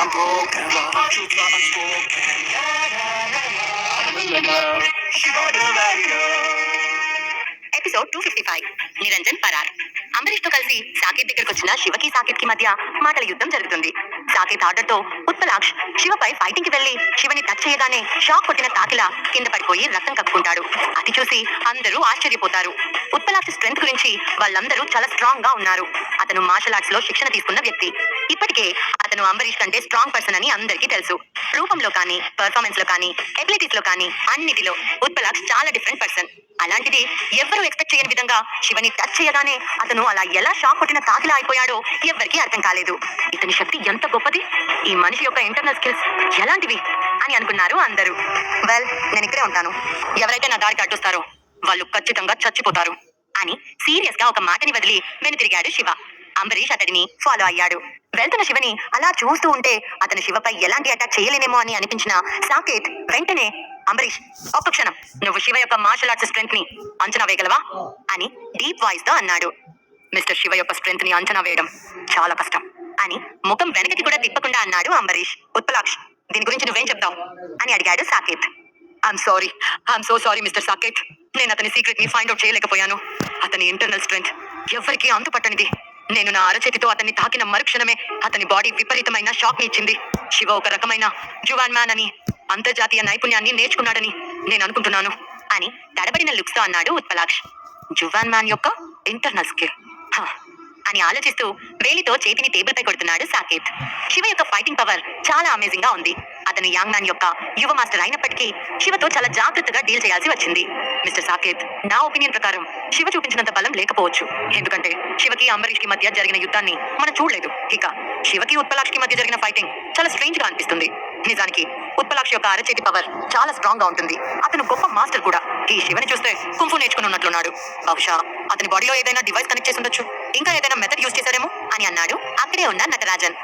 broken, love, truth are unspoken. Shiva the radio. Episode 255 Niranjan పరార్. అంబరీష్ తో కలిసి సాకేత్ దగ్గరకు వచ్చిన శివకి సాకేత్ కి మధ్య మాటల యుద్ధం జరుగుతుంది. సాకేత్ ఆర్డర్ తో ఉత్పలాక్ష్ శివపై ఫైటింగ్ కి వెళ్లి శివని టచ్ చేయగానే షాక్ కొట్టిన కాకిలా కింద పడిపోయి రక్తం కక్కుకుంటాడు. అది చూసి అందరూ ఆశ్చర్యపోతారు. ఉత్పలాక్ష్ స్ట్రెంత్ గురించి వాళ్ళందరూ చాలా స్ట్రాంగ్ గా ఉన్నారు. అతను మార్షల్ ఆర్ట్స్ లో శిక్షణ తీసుకున్న వ్యక్తి. ఇప్పటికే అతను అంబరీష్ కంటే స్ట్రాంగ్ పర్సన్ అని అందరికీ తెలుసు. రూపంలో కానీ, పర్ఫార్మెన్స్ లో కానీ, ఎబిలిటీస్ లో కానీ అన్నిటిలో ఉత్పలాక్ష్ చాలా డిఫరెంట్ పర్సన్. అలాంటిది ఎవ్వరూ ఎక్స్పెక్ట్ చేయని విధంగా శివని టచ్ చేయగానే అతను అలా ఎలా షాక్ కొట్టిన కాకిలా అయిపోయాడో ఎవ్వరికీ అర్థం కాలేదు. ఇతని శక్తి ఎంత గొప్పది, ఈ మనిషి యొక్క ఇంటర్నల్ స్కిల్స్ ఎలాంటివి అని అనుకున్నారు అందరూ. వెల్, నేను ఇక్కడే ఉంటాను, ఎవరైతే నా దారికి అడ్డొస్తారో వాళ్ళు ఖచ్చితంగా చచ్చిపోతారు అని సీరియస్ గా ఒక మాటని వదిలి వెనుతిరిగాడు శివ. అంబరీష్ అతడిని ఫాలో అయ్యాడు. వెళ్తున్న శివని అలా చూస్తూ ఉంటే అతను శివపై ఎలాంటి అటాక్ చేయలేనేమో అని అనిపించిన సాకేత్ వెంటనే, అంబరీష్, ఒక్క క్షణం, నువ్వు శివ యొక్క మార్షల్ ఆర్ట్స్ స్ట్రెంత్ ని అంచనా వేయగలవా అని డీప్ వాయిస్ తో అన్నాడు. మిస్టర్ శివ యొక్క స్ట్రెంత్ ని అంచనా వేయడం చాలా కష్టం అని ముఖం వెనకకి కూడా తిప్పకుండా అన్నాడు అంబరీష్. ఉత్పలాక్ష్, దీని గురించి నువ్వేం చెప్తావు అని అడిగాడు Saket. I'm so sorry mister Saket, నేను అతని సీక్రెట్ ని ఫైండ్ అవుట్ చేయలేకపోయాను. అతని ఇంటర్నల్ స్ట్రెంత్ ఎవరికి అంతుపట్టనిది. నేను నా అరచేతితో అతన్ని తాకిన మరుక్షణమే అతని బాడీ విపరీతమైన షాక్ ని ఇచ్చింది. శివ ఒక రకమైన జువాన్ మ్యాన్ అని, అంతర్జాతీయ నైపుణ్యాన్ని నేర్చుకున్నాడని నేను అనుకుంటున్నాను అని తడబడిన లుక్స్ తో అన్నాడు ఉత్పలాక్ష్. జువాన్ మ్యాన్ యొక్క ఇంటర్నల్ స్కిల్ అని ఆలోచిస్తూ వేలితో చేతిని టేబుల్ పై కొడుతున్నాడు సాకేత్. శివ యొక్క ఫైటింగ్ పవర్ చాలా అమేజింగ్ గా ఉంది. అతను యాంగ్ మ్యాన్ యొక్క యువ మాస్టర్ అయినప్పటికీ శివతో చాలా జాగ్రత్తగా డీల్ చేయాల్సి వచ్చింది. మిస్టర్ సాకేత్, నా ఒపీనియన్ ప్రకారం శివ చూపించినంత బలం లేకపోవచ్చు. ఎందుకంటే శివకి అంబరీష్ కి మధ్య జరిగిన యుద్ధాన్ని మనం చూడలేదు. ఇక శివకి ఉత్పలాక్ష్ కి మధ్య జరిగిన ఫైటింగ్ చాలా స్ట్రేంజ్ గా అనిపిస్తుంది. నిజానికి ఉత్పలాక్ష్ యొక్క అరచేతి పవర్ చాలా స్ట్రాంగ్ గా ఉంటుంది. అతను గొప్ప మాస్టర్ కూడా. ఈ శివని చూస్తే కుంఫు నేర్చుకుని ఉన్నట్లున్నాడు. బహుశా అతని బాడీలో ఏదైనా డివైస్ కనెక్ట్ చేసి ఉండొచ్చు, ఇంకా ఏదైనా మెథడ్ యూజ్ చేశారేమో అని అన్నాడు అక్కడే ఉన్న నటరాజన్.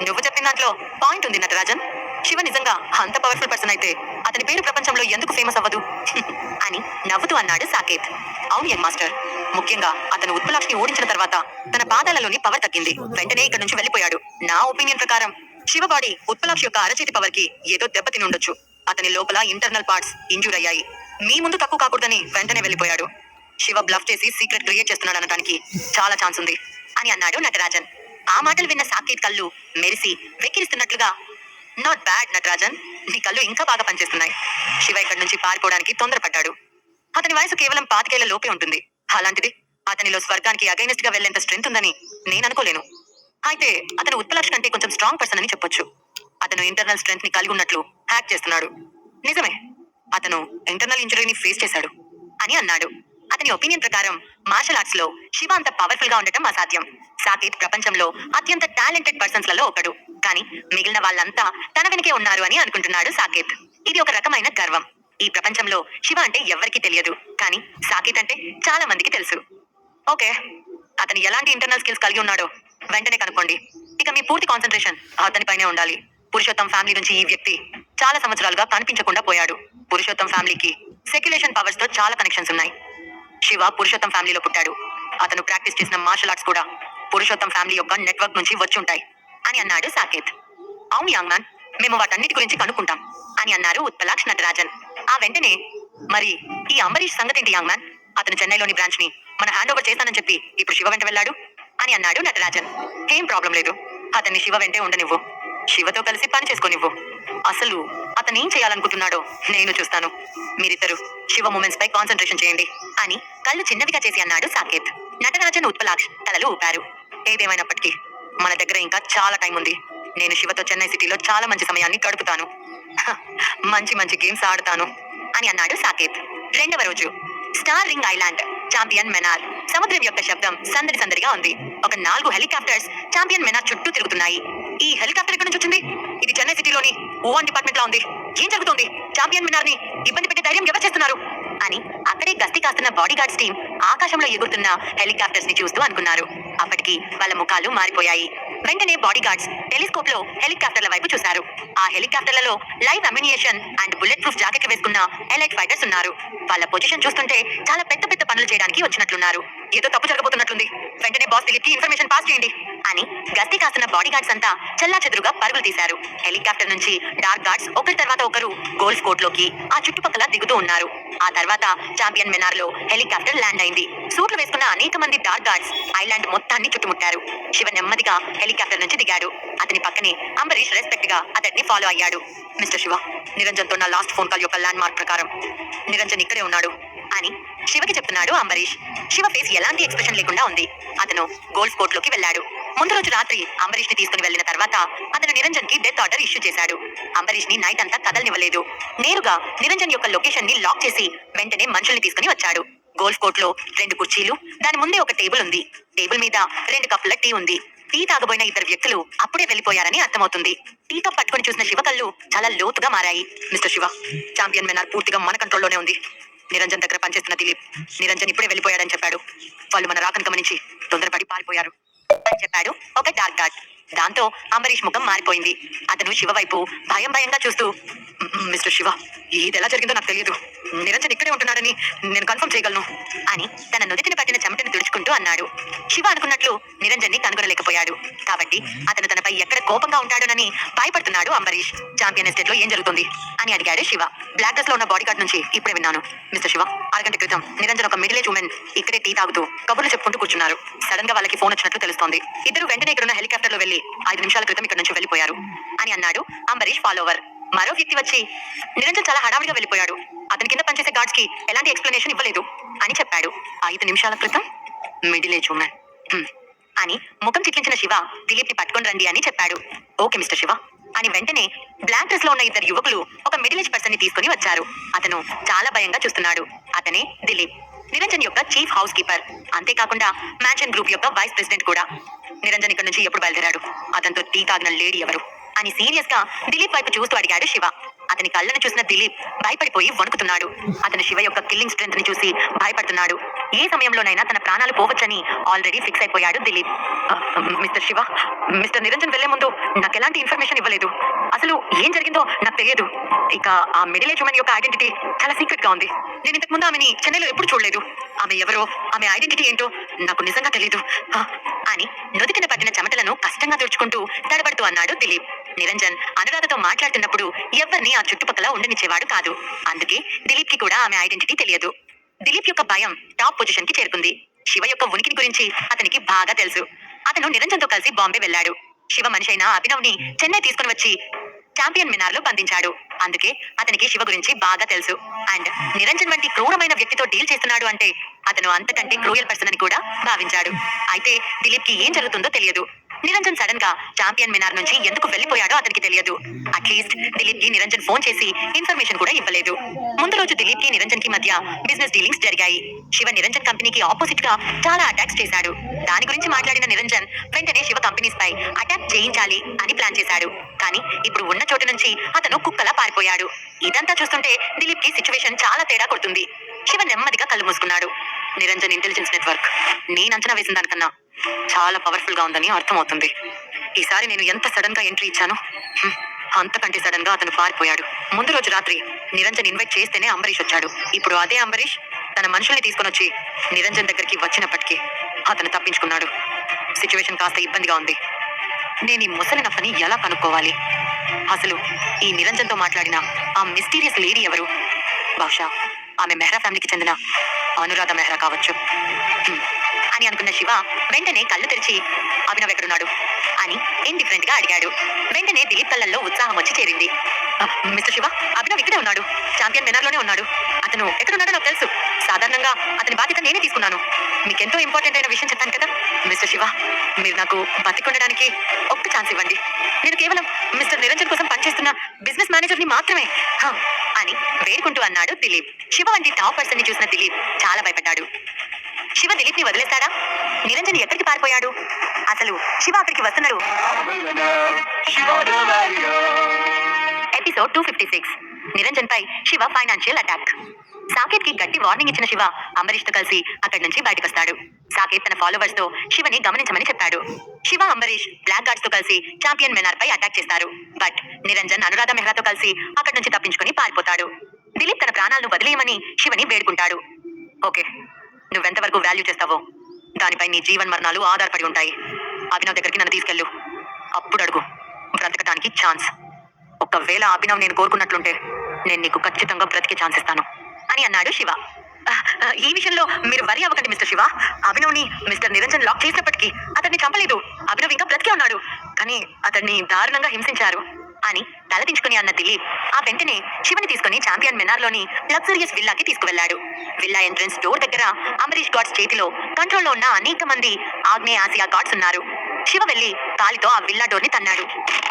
నువ్వు చెప్పిన దాంట్లో పాయింట్ ఉంది నటరాజన్. శివ నిజంగా అంత పవర్ఫుల్ పర్సన్ అయితే అతని పేరు ప్రపంచంలో ఎందుకు ఫేమస్ అవ్వదు అని నవ్వుతూ అన్నాడు సాకేత్. అవును యంగ్ మాస్టర్, ముఖ్యంగా అతను ఉత్పలాక్ష్ ని ఓడించిన తర్వాత తన పాదాలలోని పవర్ తగ్గింది. వెంటనే ఇక్కడ నుంచి వెళ్ళిపోయాడు. నా ఒపీనియన్ ప్రకారం శివ బాడీ ఉత్పలాక్ష్ యొక్క అరచేతి పవర్ కి ఏదో దెబ్బతిని ఉండొచ్చు. అతని లోపల ఇంటర్నల్ పార్ట్స్ ఇంజూర్ అయ్యాయి. మీ ముందు తక్కువ కాకూడదని వెంటనే వెళ్ళిపోయాడు. శివ బ్లఫ్ చేసి సీక్రెట్ క్రియేట్ చేస్తున్నాడు అనడానికి చాలా ఛాన్స్ ఉంది అని అన్నాడు నటరాజన్. ఆ మాటలు విన్న సాకేత్ కళ్ళు మెరిసి వెక్కిరిస్తున్నట్లుగా, నాట్ బ్యాడ్ నటరాజన్, నీ కళ్ళు ఇంకా బాగా పనిచేస్తున్నాయి. శివ ఇక్కడి నుంచి పారిపోవడానికి తొందరపడ్డాడు. అతని వయసు కేవలం 25 లోపే ఉంటుంది. అలాంటిది అతనిలో స్వర్గానికి అగైనెస్ట్ గా వెళ్లేంత స్ట్రెంత్ ఉందని నేను అనుకోలేను. అయితే అతను ఉత్పలాక్ష్ కంటే కొంచెం స్ట్రాంగ్ పర్సన్ అని చెప్పొచ్చు. అతను ఇంటర్నల్ స్ట్రెంత్ ని కలిగి ఉన్నట్లు హ్యాక్ చేస్తున్నాడు. నిజమే, అతను ఇంటర్నల్ ఇంజరీని ఫేస్ చేశాడు అని అన్నాడు. అతని ఒపీనియన్ ప్రకారం మార్షల్ ఆర్ట్స్ లో శివ అంత పవర్ఫుల్ గా ఉండటం అసాధ్యం. సాకేత్ ప్రపంచంలో అత్యంత టాలెంటెడ్ పర్సన్స్ లలో ఒకడు. కానీ మిగిలిన వాళ్ళంతా తన వెనకే ఉన్నారు అని అనుకుంటున్నాడు సాకేత్. ఇది ఒక రకమైన గర్వం. ఈ ప్రపంచంలో శివ అంటే ఎవ్వరికీ తెలియదు, కానీ సాకేత్ అంటే చాలా మందికి తెలుసు. ఓకే, అతను ఎలాంటి ఇంటర్నల్ స్కిల్స్ కలిగి ఉన్నాడో వెంటనే కనుక్కోండి. ఇక మీ పూర్తి కాన్సన్ట్రేషన్ అతనిపైనే ఉండాలి. పురుషోత్తం ఫ్యామిలీ నుంచి ఈ వ్యక్తి చాలా సంవత్సరాలుగా కనిపించకుండా పోయాడు. పురుషోత్తం ఫ్యామిలీకి సెక్యులేషన్ పవర్స్ తో చాలా కనెక్షన్స్ ఉన్నాయి. శివ పురుషోత్తం ఫ్యామిలీలో పుట్టాడు. అతను ప్రాక్టీస్ చేసిన మార్షల్ ఆర్ట్స్ కూడా పురుషోత్తం ఫ్యామిలీ యొక్క నెట్వర్క్ నుంచి వచ్చి ఉంటాయి అని అన్నాడు సాకేత్. అవును యంగ్ మ్యాన్, మేము వాటన్నిటి గురించి కనుక్కుంటాం అని అన్నారు ఉత్పలాక్ష్ నటరాజన్. ఆ వెంటనే, మరి ఈ అంబరీష్ సంగతి ఏంటి యంగ్ మ్యాన్? అతను చెన్నైలోని బ్రాంచ్ ని మన హ్యాండ్ ఓవర్ చేస్తానని చెప్పి ఇప్పుడు శివ వెంట వెళ్ళాడు అని అన్నాడు నటరాజన్. ఏం ప్రాబ్లం లేదు, అతన్ని శివ వెంటే ఉండనివ్వు. శివతో కలిసి పని చేసుకోనివ్వు. అసలు అతను ఏం చేయాలనుకుంటున్నాడో నేను చూస్తాను. మీరిద్దరు శివ మూమెంట్స్ పై కాన్సన్ట్రేషన్ చేయండి అని కళ్ళు చిన్నవిగా చేసి అన్నాడు సాకేత్. నటరాజన్, ఉత్పలాక్ష్ తలలు ఊపారు. ఏదేమైనప్పటికీ మన దగ్గర ఇంకా చాలా టైం ఉంది. నేను శివతో చెన్నై సిటీలో చాలా మంచి సమయాన్ని గడుపుతాను. మంచి గేమ్స్ ఆడతాను అని అన్నాడు సాకేత్. రెండవ రోజు స్టార్ రింగ్ ఐలాండ్ చాంపియన్ మెనార్. సముద్రం యొక్క శబ్దం సందడిగా ఉంది. ఒక 4 హెలికాప్టర్స్ చాంపియన్ మెనార్ చుట్టూ తిరుగుతున్నాయి. ఈ హెలికాప్టర్ ఎక్కడి నుంచి వచ్చింది? ఇది చెన్నై సిటీలోని ఓవన్ డిపార్ట్మెంట్ లా ఉంది. ఏం జరుగుతుంది? చాంపియన్ మెనార్ ని ఇబ్బంది పెట్టే ధైర్యం ఎవరు చేస్తున్నారు అని అక్కడే గస్తీ కాస్తున్న బాడీ గార్డ్స్ టీం ఆకాశంలో ఎగురుతున్న హెలికాప్టర్స్ ని చూస్తూ అనుకున్నారు. అప్పటికి వాళ్ళ ముఖాలు మారిపోయాయి. వెంటనే బాడీ గార్డ్స్ టెలిస్కోప్ లో హెలికాప్టర్ల వైపు చూశారు. ఆ హెలికాప్టర్లలో లైవ్ అమ్యునియేషన్ అండ్ బుల్లెట్ ప్రూఫ్ జాకెట్లు వేసుకున్న ఎలైట్ ఫైటర్స్ ఉన్నారు. వాళ్ళ పొజిషన్ చూస్తుంటే చాలా పెద్ద పనులు చేయడానికి వచ్చినట్లున్నారు. ఏదో తప్పు జరగబోతున్నట్లుంది. వెంటనే బాస్ దిలీప్ కి ఇన్ఫర్మేషన్ పాస్ చేయండి అని గస్తీ కాస్తున్న బాడీ గార్డ్స్ అంతా చెల్లాచెదురుగా పరుగులు తీశారు. హెలికాప్టర్ నుంచి డార్క్ గార్డ్స్ ఒకరి తర్వాత ఒకరు గోల్ఫ్ కోర్ట్ లోకి ఆ చుట్టుపక్కల దిగుతూ ఉన్నారు. ఆ తర్వాత చాంపియన్ మినార్ లో హెలికాప్టర్ ల్యాండ్ అయింది. సూట్లు వేసుకున్న అనేక మంది డార్క్ గార్డ్స్ ఐలాండ్ మొత్తాన్ని చుట్టుముట్టారు. శివ నెమ్మదిగా హెలికాప్టర్ నుంచి దిగాడు. అతని పక్కనే అంబరీష్ రెస్పెక్ట్ గా అతన్ని ఫాలో అయ్యాడు. మిస్టర్ శివ, నిరంజన్ తో నా లాస్ట్ ఫోన్ కాల్ యొక్క ల్యాండ్ మార్క్ ప్రకారం నిరంజన్ ఇక్కడే ఉన్నాడు అని శివకి చెప్తున్నాడు అంబరీష్. శివ ఫేస్ ఎలాంటి ఎక్స్ప్రెషన్ లేకుండా ఉంది. అతను గోల్ఫ్ కోర్ట్ లోకి వెళ్ళాడు. ముందు రోజు రాత్రి అంబరీష్ ని తీసుకుని వెళ్లిన తర్వాత అతను నిరంజన్ కి డెత్ ఆర్డర్ ఇష్యూ చేశాడు. అంబరీష్ ని నైట్ అంతా కదలనివ్వలేదు. నేరుగా నిరంజన్ యొక్క లొకేషన్ ని లాక్ చేసి వెంటనే మనుషుల్ని తీసుకుని వచ్చాడు. గోల్ఫ్ కోర్ట్ లో 2 కుర్చీలు, దాని ముందే ఒక టేబుల్ ఉంది. టేబుల్ మీద 2 కప్పుల టీ ఉంది. టీ తాగబోయిన 2 వ్యక్తులు అప్పుడే వెళ్లిపోయారని అర్థమవుతుంది. టీ కప్ పట్టుకుని చూసిన శివ కళ్ళు చాలా లోతుగా మారాయి. మిస్టర్ శివ, చాంపియన్ మినార్ పూర్తిగా మన కంట్రోల్లోనే ఉంది. నిరంజన్ దగ్గర పనిచేస్తున్న దిలీప్ నిరంజన్ ఇప్పుడే వెళ్ళిపోయాడని చెప్పాడు. వాళ్ళు మన రాకను గమనించి తొందరపడి పారిపోయారు అని చెప్పాడు ఒక డార్క్ గార్డ్. దాంతో అంబరీష్ ముఖం మారిపోయింది. అతను శివ వైపు భయంగా చూస్తూ, మిస్టర్ శివ, ఇది ఎలా జరిగిందో నాకు తెలియదు. నిరంజన్ ఇక్కడే ఉంటున్నాడని నేను కన్ఫర్మ్ చేయగలను అని తన నుదిటిని పట్టిన చెమటను తుడుచుకుంటూ అన్నాడు. శివ అనుకున్నట్లు నిరంజన్ ని కనుగొనలేకపోయాడు. కాబట్టి అతను తనపై ఎక్కడ కోపంగా ఉంటాడోనని భయపడుతున్నాడు అంబరీష్. చాంపియన్ ఎస్టేట్ లో ఏం జరుగుతుంది అని అడిగాడు శివ. బ్లాక్ డ్రెస్ లో ఉన్న బాడీ గార్డ్ నుంచి ఇప్పుడే విన్నాను. మిస్టర్ శివ, అరగంట క్రితం నిరంజన్ ఒక మిడిల్ ఏజ్ ఉమెన్ ఇక్కడే టీ తాగుతూ కబుర్లు చెప్పుకుంటూ కూర్చున్నారు. సడన్ గా వాళ్ళకి ఫోన్ వచ్చినట్లు తెలుస్తోంది. ఇద్దరు వెంటనే ఇక్కడున్న హెలికాప్టర్ లో వెళ్లి 5 నిమిషాల క్రితం ఇక్కడ నుంచి వెళ్ళిపోయారు అని అన్నాడు అంబరీష్ ఫాలోవర్. మరో వ్యక్తి వచ్చి, నిరంజన్ చాలా హడావిడిగా వెళ్ళిపోయాడు. అతని కింద పనిచేసే గార్డ్స్ కి ఎలాంటి ఎక్స్ప్లెనేషన్ ఇవ్వలేదు అని చెప్పాడు. 5 నిమిషాల క్రితం మిడిల్ ఏజ్ ఉమెన్ అని ముఖం చిట్లించిన శివ దిలీప్ ని పట్టుకొని రండి అని చెప్పాడు. ఓకే మిస్టర్ శివ అని వెంటనే బ్లాక్ డ్రెస్ లో ఉన్న 2 యువకులు ఒక మిడిల్ ఏజ్ పర్సన్ ని తీసుకుని వచ్చారు. అతను చాలా భయంగా చూస్తున్నాడు. అతనే దిలీప్, నిరంజన్ యొక్క చీఫ్ హౌస్ కీపర్. అంతేకాకుండా మ్యాన్షన్ గ్రూప్ యొక్క వైస్ ప్రెసిడెంట్ కూడా. నిరంజన్ ఇక్కడ నుంచి ఎప్పుడు బయలుదేరాడు? అతనితో టీ తాగిన లేడీ ఎవరు అని సీరియస్ గా దిలీప్ వైపు చూస్తూ అడిగాడు శివ. అతని కళ్ళను చూసిన దిలీప్ భయపడిపోయి వణుకుతున్నాడు. అతను శివ యొక్క కిల్లింగ్ స్ట్రెంత్ ని చూసి భయపడుతున్నాడు. ఏ సమయంలోనైనా తన ప్రాణాలు పోవచ్చని ఆల్రెడీ ఫిక్స్ అయిపోయాడు దిలీప్. మిస్టర్ శివ, మిస్టర్ నిరంజన్ వెళ్లే ముందు నాకు ఎలాంటి ఇన్ఫర్మేషన్ ఇవ్వలేదు. అసలు ఏం జరిగిందో నాకు తెలియదు. ఇక ఆ మిడిల్ ఏజ్ ఉమెన్ యొక్క ఐడెంటిటీ చాలా సీక్రెట్ గా ఉంది. నేను ఇంతకు ముందు ఆమెని చెన్నైలో ఎప్పుడు చూడలేదు. ఆమె ఎవరో, ఆమె ఐడెంటిటీ ఏంటో నాకు నిజంగా తెలియదు అని నుదిటిన పట్టిన చెమటలను కష్టంగా తుడుచుకుంటూ తడబడుతూ అన్నాడు దిలీప్. నిరంజన్ అనురాధతో మాట్లాడుతున్నప్పుడు ఎవరిని ఆ చుట్టుపక్కల ఉండనిచ్చేవాడు కాదు. అందుకే దిలీప్ కి కూడా ఆమె ఐడెంటిటీ తెలియదు. దిలీప్ యొక్క భయం టాప్ పొజిషన్ కి చేరుకుంది. శివ యొక్క ఉనికిని గురించి అతనికి బాగా తెలుసు. అతను నిరంజన్ తో కలిసి బాంబే వెళ్ళాడు. శివ మనిషి అయిన అభినవ్ ని చెన్నై తీసుకుని వచ్చి చాంపియన్ మినార్ లో బంధించాడు. అందుకే అతనికి శివ గురించి బాగా తెలుసు. అండ్ నిరంజన్ వంటి క్రూరమైన వ్యక్తితో డీల్ చేస్తున్నాడు అంటే అతను అంతకంటే క్రూయల్ పర్సన్ అని కూడా భావించాడు. అయితే దిలీప్ కి ఏం జరుగుతుందో తెలియదు. నిరంజన్ సడన్ గా చాంపియన్ మినార్ నుంచి ఎందుకు వెళ్లిపోయాడో అతనికి తెలియదు. అట్లీస్ట్ దిలీప్ కి నిరంజన్ ఫోన్ చేసి ఇన్ఫర్మేషన్ కూడా ఇవ్వలేదు. ముందు రోజు దిలీప్ కి నిరంజన్ కి మధ్య బిజినెస్ డీలింగ్స్ జరిగాయి. శివ నిరంజన్ కంపెనీకి ఆపోజిట్ గా చాలా అటాక్స్ చేశాడు. దాని గురించి మాట్లాడిన నిరంజన్ వెంటనే శివ కంపెనీస్ పై అటాక్ చేయించాలి అని ప్లాన్ చేశాడు. కానీ ఇప్పుడు ఉన్న చోటు నుంచి అతను కుక్కలా పారిపోయాడు. ఇదంతా చూస్తుంటే దిలీప్ కి సిచ్యువేషన్ చాలా తేడా కొడుతుంది. శివ నెమ్మదిగా కళ్ళు మూసుకున్నాడు. నిరంజన్ ఇంటెలిజెన్స్ నెట్వర్క్ నేను అంచనా వేసిన దానికన్నా చాలా పవర్ఫుల్ గా ఉందని అర్థమవుతుంది. ఈసారి నేను ఎంత సడన్ గా ఎంట్రీ ఇచ్చానో అంతకంటే సడన్ గా అతను పారిపోయాడు. ముందు రోజు రాత్రి నిరంజన్ ఇన్వైట్ చేస్తేనే అంబరీష్ వచ్చాడు. ఇప్పుడు అదే అంబరీష్ తన మనుషుల్ని తీసుకొని వచ్చి నిరంజన్ దగ్గరికి వచ్చినప్పటికీ అతను తప్పించుకున్నాడు. సిచ్యువేషన్ కాస్త ఇబ్బందిగా ఉంది. నేను ఈ ముసలి నప్పని ఎలా కనుక్కోవాలి? అసలు ఈ నిరంజన్ తో మాట్లాడిన ఆ మిస్టీరియస్ లేడీ ఎవరు? బహుశా ఆమె మెహ్రా ఫ్యామిలీకి చెందిన అనురాధ మెహ్రా కావచ్చు అని అనుకున్న శివ వెంటనే కళ్ళు తెరిచి, అభినవ్ ఎక్కడున్నాడు అని ఇండిఫరెంట్ గా అడిగాడు. వెంటనే దిలీప్ కళ్ళల్లో ఉత్సాహం వచ్చి చేరింది. మిస్టర్ శివ, అభినవ్ ఇక్కడే ఉన్నాడు. చాంపియన్ మినార్ లోనే ఉన్నాడు. అతను ఎక్కడున్నాడో నాకు తెలుసు. సాధారణంగా అతని బాధ్యత నేనే తీసుకున్నాను. మీకెంతో ఇంపార్టెంట్ అయిన విషయం చెప్పాను కదా మిస్టర్ శివ. మీరు నాకు బతికొండడానికి ఒక్క ఛాన్స్ ఇవ్వండి. నేను కేవలం మిస్టర్ నిరంజన్ కోసం పనిచేస్తున్న బిజినెస్ మేనేజర్ ని మాత్రమే అని వేడుకుంటూ అన్నాడు దిలీప్. శివ వంటి టాప్ పర్సన్ ని చూసిన దిలీప్ చాలా భయపడ్డాడు. శివ దిలీప్ ని వదిలేస్తాడా? నిరంజన్ ఎక్కడికి పారిపోయాడు? అసలు శివ అక్కడికి వస్తున్నాడు. ఎపిసోడ్ 256 నిరంజన్ పై శివ ఫైనాన్షియల్ అటాక్. సాకేత్ కి గట్టి వార్నింగ్ ఇచ్చిన శివ అంబరీష్ తో కలిసి అక్కడి నుంచి బయటకొస్తాడు. సాకేత్ తన ఫాలోవర్స్ తో శివని గమనించమని చెప్పాడు. శివ అంబరీష్ బ్లాక్ గార్డ్స్ తో కలిసి చాంపియన్ మినార్ పై అటాక్ చేస్తారు. బట్ నిరంజన్ అనురాధ మెహ్రాతో కలిసి అక్కడి నుంచి తప్పించుకొని పారిపోతాడు. దిలీప్ తన ప్రాణాలను వదిలేయమని శివని వేడుకుంటాడు. ఓకే, నువ్వెంతవరకు వాల్యూ చేస్తావో దానిపై నీ జీవన్ మరణాలు ఆధారపడి ఉంటాయి. అభినవ్ దగ్గరికి నన్ను తీసుకెళ్ళు. అప్పుడు అడుగు బ్రతకడానికి ఛాన్స్. ఒకవేళ అభినవ్ నేను కోరుకున్నట్లుంటే నేను నీకు ఖచ్చితంగా బ్రతికే ఛాన్స్ ఇస్తాను అని అన్నాడు శివ. ఈ విషయంలో మీరు వరి అవ్వకండి మిస్టర్ శివ. అభినవ్ని మిస్టర్ నిరంజన్ లాక్ చేసినప్పటికీ అతన్ని చంపలేదు. అభినవ్ ఇంకా బ్రతికే ఉన్నాడు. కానీ అతన్ని దారుణంగా హింసించారు అని తలదించుకుని అన్న దిలీప్ ఆ వెంటనే శివని తీసుకుని ఛాంపియన్ మెనార్లోని లగ్జరియస్ విల్లాకి తీసుకువెళ్లాడు. విల్లా ఎంట్రన్స్ డోర్ దగ్గర అంబరీష్ గాడ్స్ చేతిలో కంట్రోల్లో ఉన్న అనేక మంది ఆగ్నేయ ఆసియా గాడ్స్ ఉన్నారు. శివ వెళ్లి కాలితో ఆ విల్లా డోర్ ని తన్నాడు.